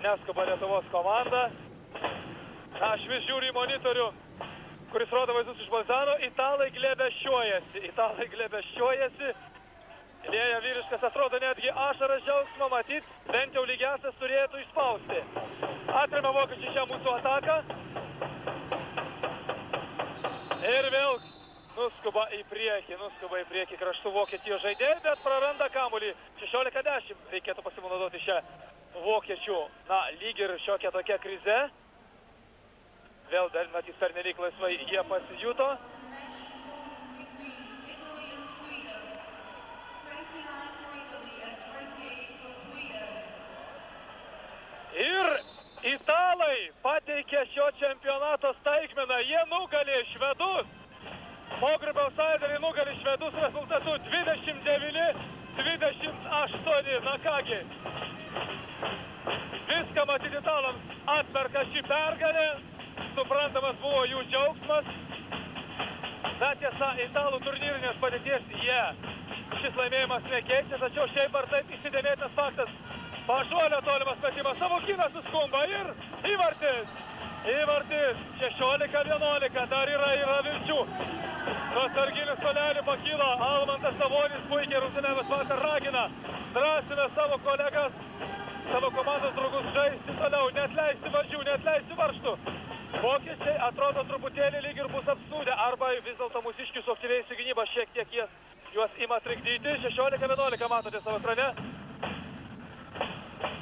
neskuba Lietuvos komanda. Na, aš vis žiūriu į monitorių, kuris rodo vaizdus iš Bolzano. Italai glebeščiuojasi. Lėja vyriškas atrodo netgi ašaras džiaugsmo matyt, bent jau lygiasias turėtų išspausti. Atremia vokiečiai šią mūsų ataką. Ir vėl nuskuba į priekį kraštų Vokietijos žaidėjai, bet praranda kamuolį. 16-10 reikėtų pasinaudoti šią vokiečių, na, lyg ir šiokia tokia krize. Vėl dar, matys, pernelyg laisvai jie pasijuto. Ir italai pateikė šio čempionato staigmeną. Jie nugalė švedus. Pogrupio outsideriai nugalė švedus rezultatu 29-28. Na kągi, viską matyti italams atperka šį pergalę. Suprantamas buvo jų džiaugsmas. Na tiesa, italų turnyrinės padėties šis laimėjimas nekeičia, tačiau šiaip ar taip įsidėmėtinas faktas. Pašuolio tolimas metimas, savo kiną suskumba ir įvartis. 16-11, dar yra vilčių. Nuo sarginis solelį pakyla, Almantas Savonis puikiai rungtyniavęs vakar ragina. Drąsina savo kolegas, savo komandos draugus žaisti toliau, neatleisti valdžių, neatleisti varžtų. Vokiečiai atrodo truputėlį lyg ir bus apsnūdę, arba vis dėlto mūsiškių suaktyvėjusi gynyba šiek tiek juos ima trikdyti. 16-11 matote savo ekrane.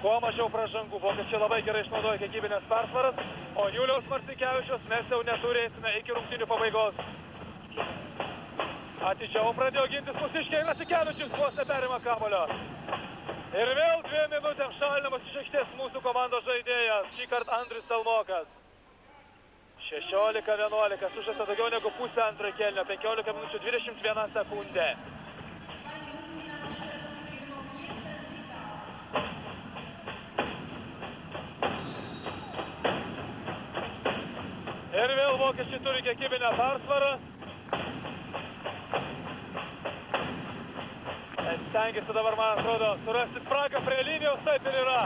Kuo mažiau pražangų, vokiečiai labai gerai išnaudoja kiekybinės persvaras, o Juliaus Marcinkevičiaus mes jau neturėsime iki rungtynių pabaigos. Atidžiau pradėjo gintis mūsiškiai, Rasikevičius vos neperima kamuolio. Ir vėl 2 minutėm šalinamas iš aikštės mūsų komandos žaidėjas, šį kartą Andrius Salmokas. 16-11, sužaista daugiau negu pusę antrojo kėlinio, 15 minučių 21 sekundė. Ir vėl vokiečiai turi kiekybinę persvarą. Stengiasi dabar, man atrodo, surasti spragą prie linijos, taip ir yra.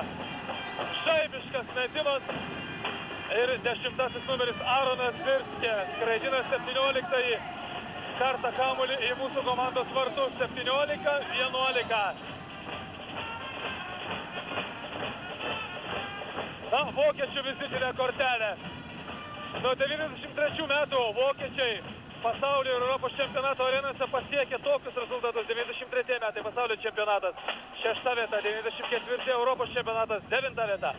Žaibiškas metimas. Ir 10 numeris Aronas Virskė skraidina 17 kartą kamuolį į mūsų komandos vartus. 17-11. Na, vokiečių vizitinė kortelė. Nuo 93 metų vokiečiai pasaulio ir Europos čempionato arenose pasiekė tokius rezultatus. 93 metai pasaulio čempionatas 6 vieta, 94 Europos čempionatas 9 vieta,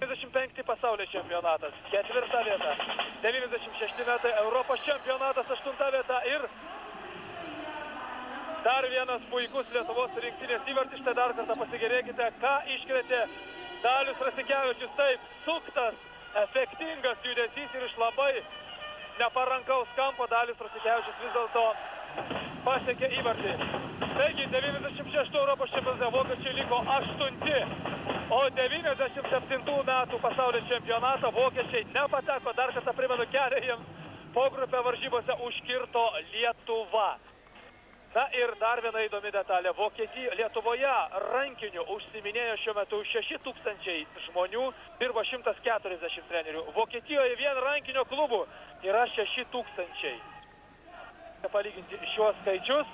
95 pasaulio čempionatas 4 vieta, 96 metai Europos čempionatas 8 vieta ir dar vienas puikus Lietuvos rinktinės įvartis. Štai dar kartą pasigerėkite, ką iškrėtė Dalius Rasikevičius. Taip, suktas, efektingas judesys ir iš labai neparankaus kampo Dalius Rasikevičius vis dėlto pasiekė įvartį. Taigi 96 Europos čempionate vokiečiai liko 8, o 97 metų pasaulio čempionatą vokiečiai nepateko. Dar kartą primenu, kelią jiems pogrupio varžybose užkirto Lietuva. Na ir dar viena įdomi detalė. Lietuvoje rankiniu užsiminėjo šiuo metu 6000 žmonių, dirba 140 trenerių. Vokietijoje vien rankinio klubų yra 6000. Palyginti šiuos skaičius.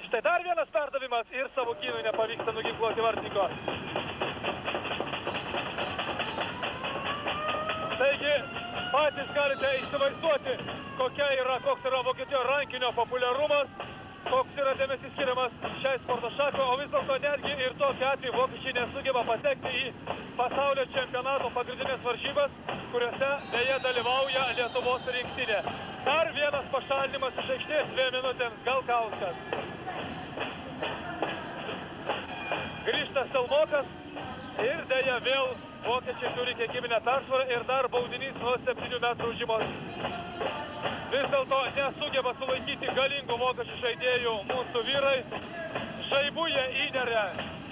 Štai dar vienas perdavimas ir savo gynui nepavyksta nuginkluoti vartininko. Taigi patys galite įsivaizduoti, koks yra Vokietijos rankinio populiarumas, koks yra dėmesys skiriamas šiai sporto šakai, o vis dėlto netgi ir tokiu atveju vokiečiai nesugeba patekti į pasaulio čempionato pagrindinės varžybas, kuriuose beje dalyvauja Lietuvos rinktinė. Dar vienas pašalinimas iš aikštės 2 minutėms, Galkauskas. Grįžta Salmokas ir deja vėl vokiečiai turi kiekybinę persvarą ir dar baudinys nuo 7 metrų užimos. Vis dėlto nesugeba sulaikyti galingų vokiečių žaidėjų mūsų vyrai. Žaibu jie įneria,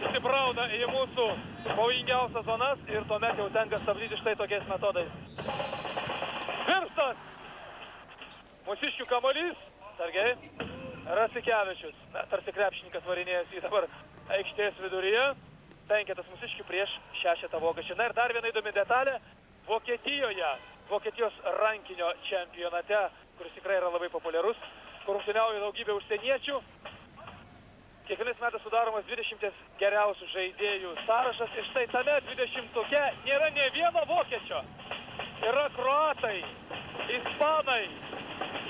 įsibrauna į mūsų pavojingiausias zonas ir tuomet jau tenka stabdyti štai tokiais metodais. Virstas! Mūsiškių kamuolys, Sergej Rasikevičius. Tarsi krepšininkas varinėjasi į dabar aikštės viduryje. penketas mūsiškių prieš 6 vokiečių. Na ir dar viena įdomi detalė. Vokietijos rankinio čempionate, kuris tikrai yra labai populiarus, kur rungtyniauja daugybė užsieniečių. Kiekvienais metais sudaromas 20 geriausių žaidėjų sąrašas ir štai tame 20-tuke nėra nė vieno vokiečio. Yra kroatai, ispanai,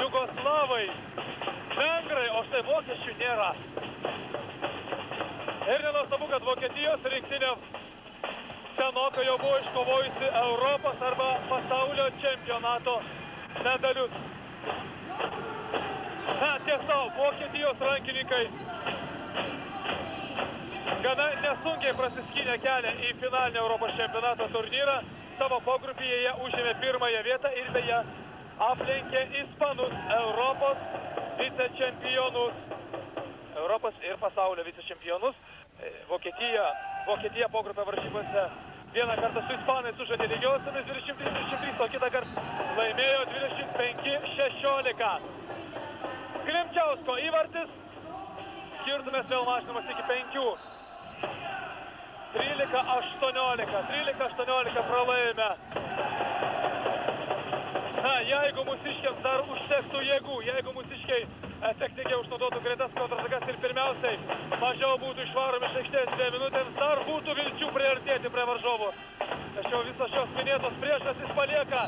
jugoslavai, vengrai, o štai vokiečių nėra. Ir nenuostabu, kad Vokietijos rinktinė senokai jau buvo iškovojusi Europos arba pasaulio čempionato medalius. Na, tiesa, Vokietijos rankininkai gana nesunkiai prasiskynė kelią į finalinį Europos čempionato turnyrą. Savo pogrupyje jie užėmė pirmąją vietą ir beje aplenkė ispanus, Europos vicečempionus, Europos ir pasaulio vicečempionus. Vokietija pogrupio varžybose vieną kartą su ispanais sužaidė lygiosiomis 23-23, o kitą kartą laimėjo 25-16. Klimčiausko įvartis, skirtumas vėl mažinamas iki 5. 13-18 pralaimė. Na, jeigu mūsiškiams dar užtektų jėgų, jeigu mūsiškiai efektyviai išnaudotų greitas kontratakas ir pirmiausiai mažiau būtų išvaromi iš aikštės 2 minutėms, dar būtų vilčių priartėti prie varžovų. Tačiau visos šios minėtos priežastys palieka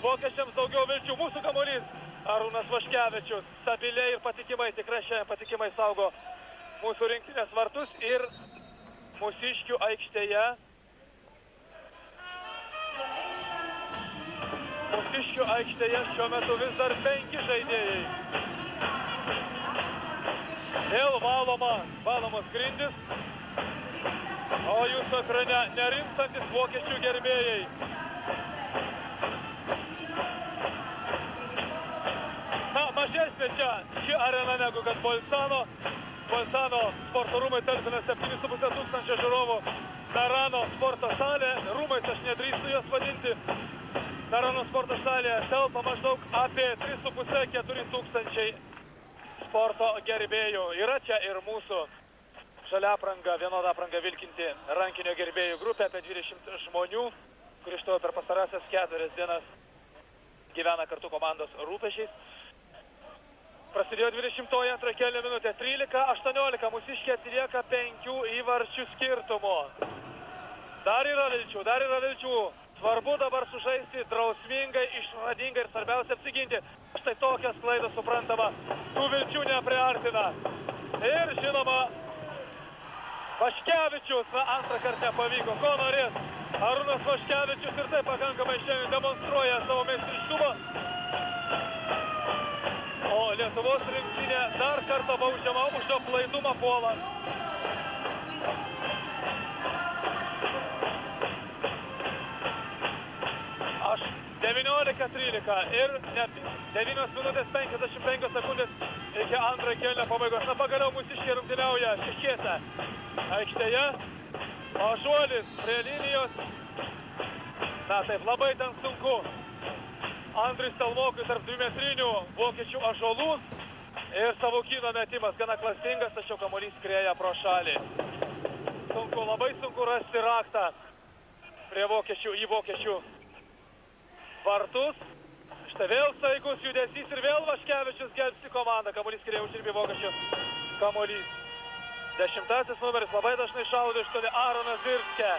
vokiečiams daugiau vilčių. Mūsų kamuolys Arūnas Vaškevičius stabiliai ir patikimai, tikrai šiandien patikimai saugo mūsų rinktinės vartus ir mūsiškių aikštėje. Mūsiškių aikštėje šiuo metu vis dar 5 žaidėjai. Vėl valomos grindys, o jūsų ekrane nerimstantis vokiečių gerbėjai. Na, mažesnė čia ši arena negu kad Bolzano sporto rūmai talpina 7,5 tūkstančio žiūrovų. Narano sporto salė, rūmais aš nedrįstu jos vadinti. Narano sporto salėje telpa maždaug apie 3,5-4 tūkstančiai sporto gerbėjų. Yra čia ir mūsų žalia apranga, vienoda apranga vilkinti rankinio gerbėjų grupė, apie 20 žmonių, kurie iš to per pastarąsias 4 dienas gyvena kartu komandos rūpešiais. Prasidėjo 22 kėlinio minutė, 13-18, mūsiškiai atsilieka 5 įvarčių skirtumu. Dar yra vilčių. Svarbu dabar sužaisti drausmingai, išradingai ir svarbiausia apsiginti. Štai tokias klaidas suprantama, tų vilčių nepriartina. Ir žinoma, Vaškevičius, antrą kartą nepavyko, ko norės. Arūnas Vaškevičius ir tai pakankamai šiandien demonstruoja savo meistriškumą. O Lietuvos rinktinė dar kartą baudžiama už aplaidumą puolant. 19-13 ir net 9 minutės 55 sekundės iki antrojo kėlinio pabaigos. Na, pagaliau mūsiškiai rungtyniauja šešiese aikštėje. Ažuolis prie linijos. Na, taip, labai ten sunku. Andrius Stelmokui tarp 2-metrinių vokiečių ąžuolų ir Savukyno metimas gana klastingas, tačiau kamuolys skrieja pro šalį. Sunku, labai sunku rasti raktą prie vokiečių, į vokiečių vartus. Štai vėl staigus judesys ir vėl Vaškevičius gelbsti komandą. Kamuolys skrieja užsirbė vokiečių kamuolys. 10 numeris labai dažnai šaudo iš toli Aronas Zirskė.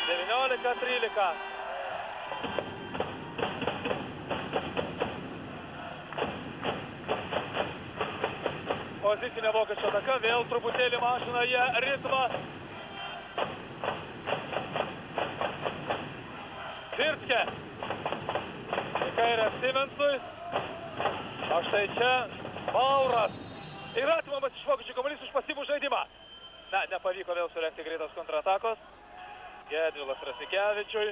19-13. Pozicinė vokiečių ataka, vėl truputėlį mažina jie ritmą. Zirskė. Į kairę Simensui. O štai čia Mauras. Ir atimamas iš vokiečių kamuolys už pasyvų žaidimą. Na, nepavyko vėl surengti greitos kontratakos. Gedvilas Rasikevičiui.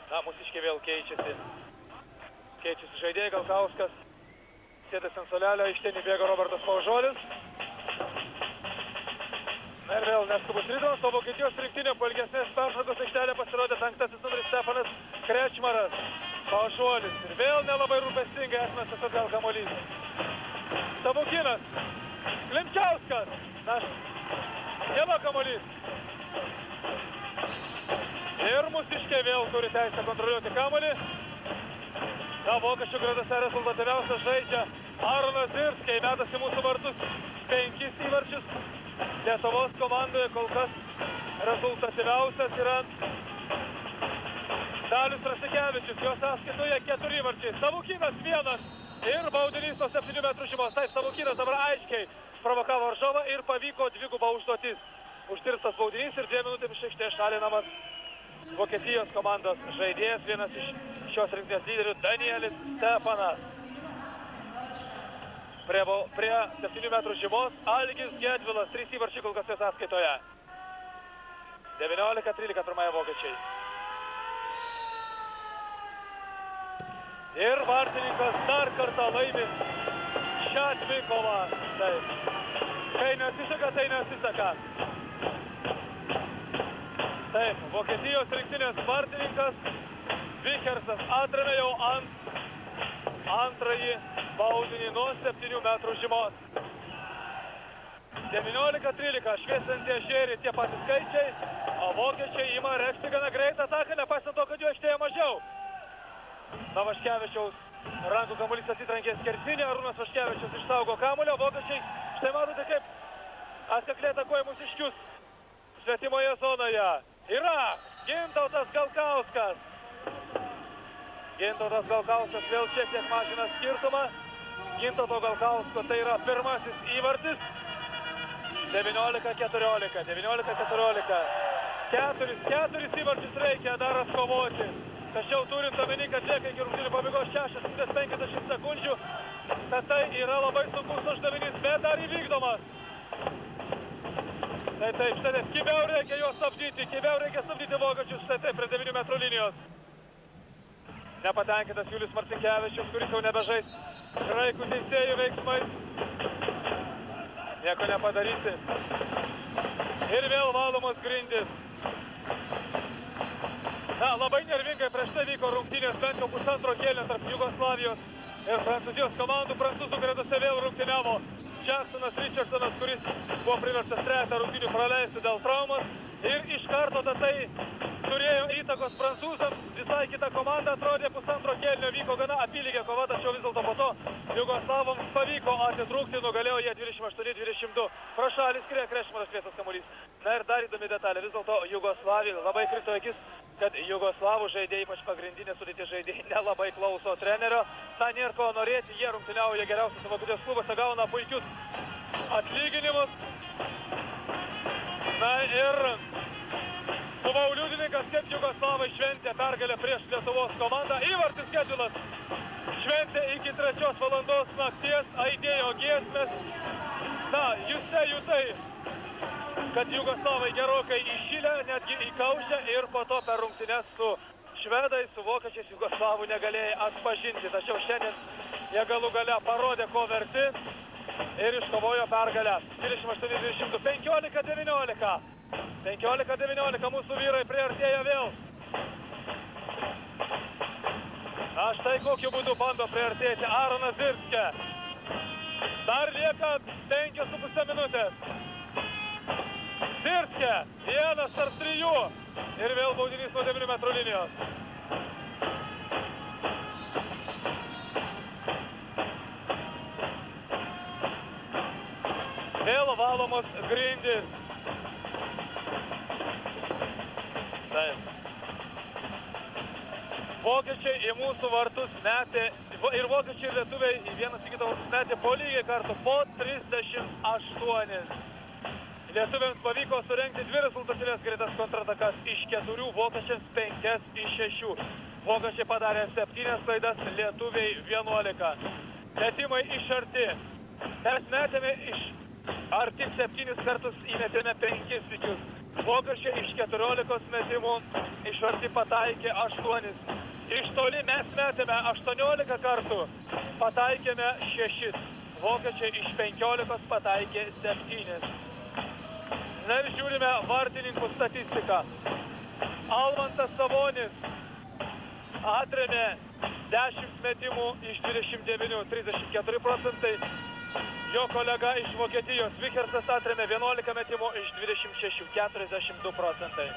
Na, mūsiškiai vėl keičiasi. Keičiasi žaidėjai, Galkauskas. Sėdės ant solelio, aikštėn įbėgo Robertas Paužuolis. Na ir vėl neskubus rytmas, o Vokietijos rinktinė po ilgesnės pertraukos aikštelė pasirodė 5 numeris Stefanas Krečmaras. Paužuolis ir vėl nelabai rūpestingai atmestas atgal kamuolys. Savukynas Klimčiauskas. Kėlo kamuolys. Ir mūsiškiai vėl turi teisę kontroliuoti kamuolį. Na, Vokiečių gretose rezultatyviausias žaidžia Aronas Zirskis, įmetasi mūsų vartus 5 įvarčius. Lietuvos komandoje kol kas rezultatyviausias yra Dalius Rasikevičius. Jo sąskaitoje 4 įvarčiai. Savukynas 1 ir baudinys nuo 7 metrų žymos. Taip, Savukynas dabar aiškiai provokavo varžovą ir pavyko dviguba užduotis. Uždirbtas baudinys ir 2 minutėmis aikštėje šalinamas Vokietijos komandos žaidėjas, vienas iš šios rinktinės lyderių Danielis Stepanas. Prie 7 metrų žymos Algis Gedvilas, 3 įvarčiai kol kas jo sąskaitoje. 19-13 pirmąją Vokiečiai. Ir vartininkas dar kartą laimi šią dvikovą. Taip. Kai nesiseka, tai nesiseka. Taip, Vokietijos rinktinės vartininkas Vichersas atrėmė jau antrąjį baudinį nuo 7 metrų žymos. 19-13, šviesantie žėri tie patys skaičiai, o Vokiečiai ima regzti gana greitą ataką, nepaisant to, kad jų aikštėje mažiau. Na, Vaškevičiaus rankų kamuolys atsitrankė skersinį, Arūnas Vaškevičius išsaugo kamuolio, Vokiečiai, štai matote kaip atkakliai atakuoja mūsiškius svetimoje zonoje. Yra Gintautas Galkauskas. Gintautas Galkauskas vėl šiek tiek mažina skirtumą. Gintauto Galkausko tai yra pirmasis įvartis. 19-14. 19-14. 4 įvarčius reikia dar atkovoti. Tačiau turint omeny, kad lieka iki rungtynių pabaigos 6-50 sekundžių, tad tai yra labai sunkus uždavinys, bet dar įvykdomas. Taip, štai taip, kibiau reikia juos stabdyti Vokiečius, štai taip, prie 9 metrų linijos. Nepatenkintas Julius Marcinkevičius, kuris jau nebežais graikų teisėjų veiksmais. Nieko nepadarysi. Ir vėl valomos grindys. Na, labai nervingai prieš tai vyko rungtynės, bent jau pusantro kėlinio tarp Jugoslavijos ir Prancūzijos komandų. Prancūzų gretose vėl rungtyniavo Jacksonas Richardsonas, kuris buvo priverstas 3 rungtynių praleisti dėl traumos. Ir iš karto tai turėjo įtakos prancūzams. Visai kita komanda atrodė, pusantro kėlinio vyko gana apylygė kova, tačiau vis dėlto po to Jugoslavams pavyko atitrūkti, nugalėjo jie 28-22. Pro šalį skrieja Krešmaras šviesas kamuolys. Na ir dar įdomi detalė, vis dėlto Jugoslavija labai krito akis, kad Jugoslavų žaidėjai, ypač pagrindinė sudėti žaidėjai, nelabai klauso trenerio. Na, nėra ko norėti, jie rungtyniauja geriausiuose Vokietijos klubuose, gauna puikius atlyginimus. Na ir buvau liudininkas, kaip Jugoslavai šventė pergalę prieš Lietuvos komandą. Įvartis Gedvilas šventė iki 3 valandos nakties, aidėjo giesmės. Na, jutai, kad Jugoslavai gerokai įšilę, netgi įkaušę ir po to per rungtynes su švedais, su vokiečiais Jugoslavų negalėjai atpažinti. Tačiau šiandien jie galų gale parodė, ko verti ir iškovojo pergalę. 28-20, 15-19. 15-19 mūsų vyrai priartėjo vėl. Na, štai kokiu būdu bando priartėti Aronas Zirskis. Dar lieka 5,5 minutės. Zirskis, 1 tarp 3 ir vėl baudinys nuo 9 metrų linijos. Vėl valomos grindys. Taip. Vokiečiai į mūsų vartus metė, ir vokiečiai ir lietuviai vienas į kitą vartus metė po lygiai kartu po 38. Lietuviams pavyko surengti 2 rezultatyvias greitas kontratakas iš 4, vokiečiams 5 iš 6. Vokiečiai padarė 7 klaidas, lietuviai 11. Metimai iš arti. Mes metėme iš arti 7 kartus, įmetėme 5 sykius. Vokiečiai iš 14 metimų iš arti pataikė 8. Iš toli mes metėme 18 kartų, pataikėme 6. Vokiečiai iš 15 pataikė 7. Na ir žiūrime vartininkų statistiką. Almantas Savonis atrėmė 10 metimų iš 29, 34%. Jo kolega iš Vokietijos Vichersas atrėmė 11 metimų iš 26, 42%.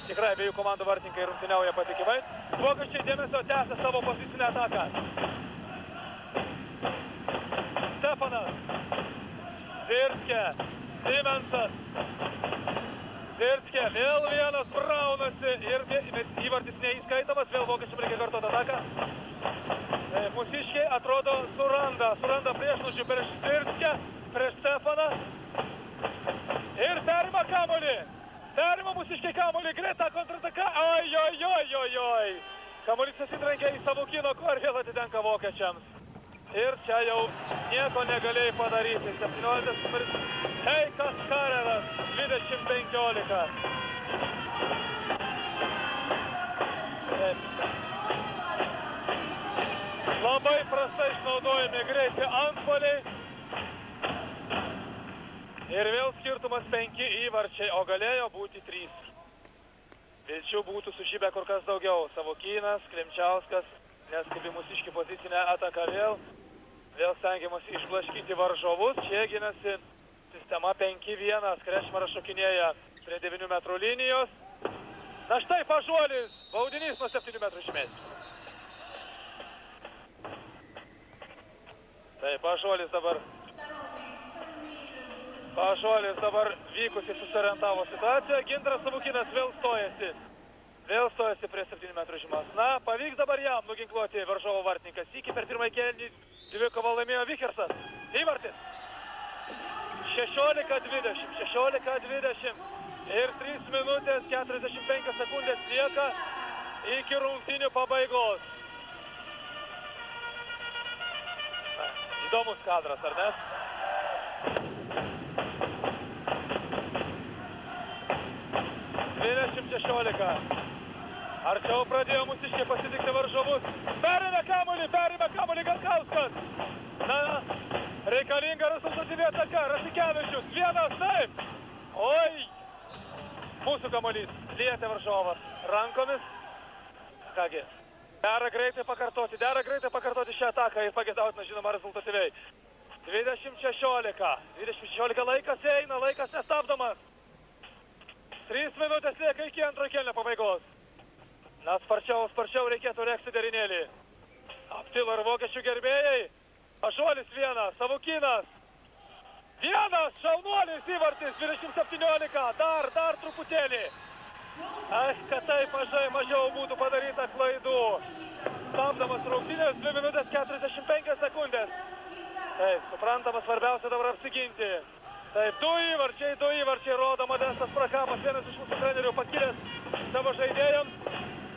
Tikrai abiejų komandų vartininkai rungtyniauja patikimai. Vokiečiai dėmesio tęsia savo pozicinę ataką. Stefanas, Zirskė, Simensas. Zirskė, vėl vienas braunasi ir įvartis neįskaitomas, vėl vokiečiam reikia kartuoti ataką. Mūsiškiai atrodo suranda priešnuodžių prieš Zirskę, prieš Stefaną ir perima kamuolį. Perima mūsiškiai kamuolį, greita kontrataka, oi. Kamuolys atsitrenkė į Savukyno korį, vėl atitenka vokiečiams. Ir čia jau nieko negalėjai padaryti. 17 numeris Heikas Kareras, 20-15. Labai prastai išnaudojami greiti antpuoliai. Ir vėl skirtumas 5 įvarčiai, o galėjo būti 3. Vilčių būtų sužybę kur kas daugiau. Savukynas, Klimčiauskas, neskubi mūsiški pozicinę ataką vėl stengiamasi išblaškyti varžovus. Čia ginasi sistema 5-1, Krečmaras šokinėja prie 9 metrų linijos. Na štai Pažuolis, baudinys nuo 7 metrų išmesti. Tai Pažuolis dabar vykusiai susiorientavo situaciją. Gintaras Savukynas vėl stojasi prie 7 metrų žymos. Na, pavyks dabar jam nuginkluoti varžovo vartininkas. Iki per pirmąjį kėlinį dvikovą laimėjo Vichersas. Įvartis. 16-20. Ir 3 minutės 45 sekundės lieka iki rungtynių pabaigos. Įdomus kadras, ar ne? Arčiau pradėjo mūsiškiai pasitikti varžovus. Perėmė kamuolį Galkauskas. Na, reikalinga rezultatyvi ataka. Rasikevičius, vienas, taip. Oi, mūsų kamuolys lietė varžovas rankomis. Kągi, dera greitai pakartoti šią ataką ir pagėdautina, žinoma, rezultatyviai. 20-16 laikas eina, laikas nestabdomas. 3 minutės lieka iki antro kėlinio pabaigos. Na, sparčiau reikėtų regzti derinėlį. Aptilo ir vokiečių gerbėjai. Pažuolis vienas, Savukynas. Vienas, šaunuolis, įvartis, 20-17. Dar truputėlį. Kad taip mažiau būtų padaryta klaidų. Stabdamas rungtynės, 2 minutės 45 sekundės. Taip, suprantama, svarbiausia dabar apsiginti. Taip, du įvarčiai rodo Modestas Prakamas, vienas iš mūsų trenerių pakilęs savo žaidėjams.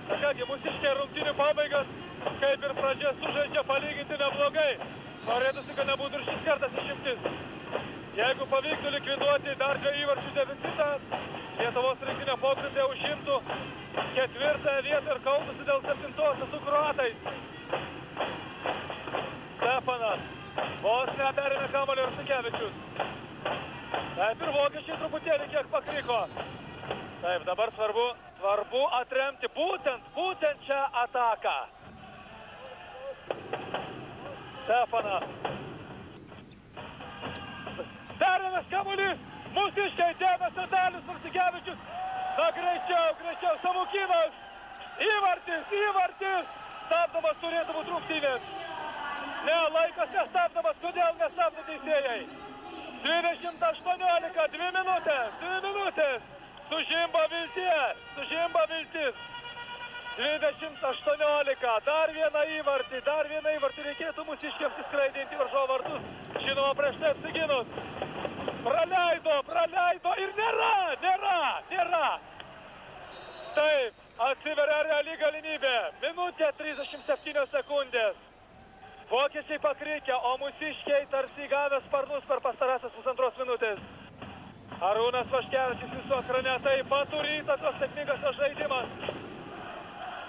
Na kągi, mūsiškiai rungtynių pabaigas, kaip ir pradžia sužaidžia palyginti neblogai. Norėtųsi, kad nebūtų ir šis kartas išimtis. Jeigu pavyktų likviduoti dar 2 įvarčių deficitą, Lietuvos rinktinė pogrindė užimtų 4. vietą ir kautųsi dėl 7 su kroatais. Stefanas, vos neperėmė kamuolį Rasikevičius. Taip ir vokiečiai truputėlį kiek pakriko. Taip, dabar svarbu atremti būtent šią ataką. Stefanas. Perėmęs kamuolys, mūsiškiai dėmesio Dalius Rasikevičius. Na, greičiau, Savukynas. Įvartis. Stabdomas turėtų būti rungtynės. Ne, laikas nestabdomas, kodėl nestabdo teisėjai? 20-18, 2 minutės. Sužimba viltis. 20-18, dar vieną įvartį reikėtų mūsiškiams įskraidinti varžovo vartus. Žinoma, prieš tai apsiginus. Praleido ir nėra. Taip, atsiveria reali galimybė. Minutė 37 sekundės. Vokiečiai pakrikę, o mūsiškiai tarsi įgavę sparnus per pastarąsias pusantros minutės. Arūnas Vaškevičius jūsų ekrane taip pat turi įtakos sėkmingas žaidimas.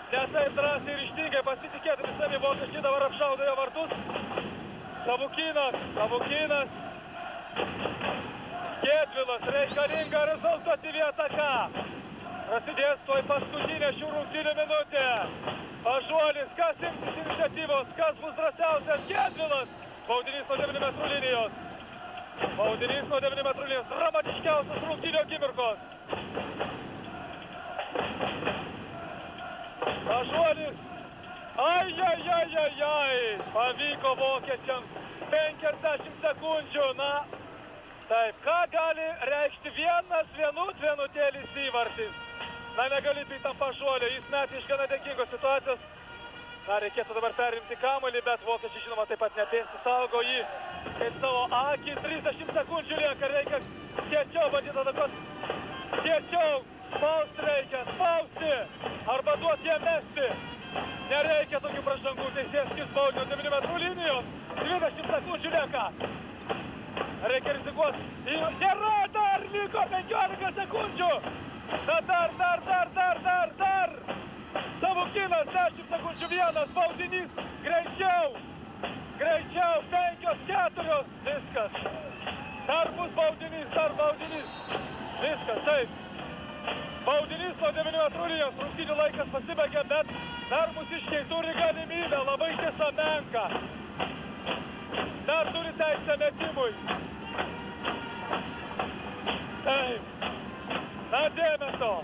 Nes taip drąsiai ir ryžtingai pasitikėdami savimi vokiečiai dabar apšaudo jo vartus. Savukynas. Gedvilas, reikalinga rezultatyvi ataka. Prasidės tuoj paskutinė šių rungtynių minutė. Pažuolis, kas imsis iniciatyvos, kas bus drąsiausias? Gedvilas Baudinys nuo 9 metrų linijos. Baudinys nuo 9 metrų linijos. Dramatiškiausios rungtynių akimirkos. Šuolis. Ai. Pavyko vokiečiams. 50 sekundžių. Na, taip, ką gali reikšti vienutėlis įvartis? Na, negali įtampa Šuolio. Jis metė iš gana dėkingos situacijos. Na, reikėtų dabar perimti kamuolį, bet vokiečiai, žinoma, taip pat nepėsti, saugo jį kaip savo akį. 30 sekundžių lieka, reikia kiečiau bandyti atakuoti. Kiečiau, spausti, arba duoti jam mesti. Nereikia tokių pražangų, teisėjas skis baudinio 9 metrų linijos. 20 sekundžių lieka. Reikia rizikuoti. Nėra, dar liko 15 sekundžių. Na, dar. Savukinas, 10 sekundžių vienas, Baudinys, greičiau, 5-4, viskas. Dar bus Baudinys, viskas, taip. Baudinys nuo 9 metrų linijos, rungtynių laikas pasibaigė, bet dar mūsiškiai turi galimybę, labai tiesa menka. Dar turi teisę metimui. Taip, na dėmesio.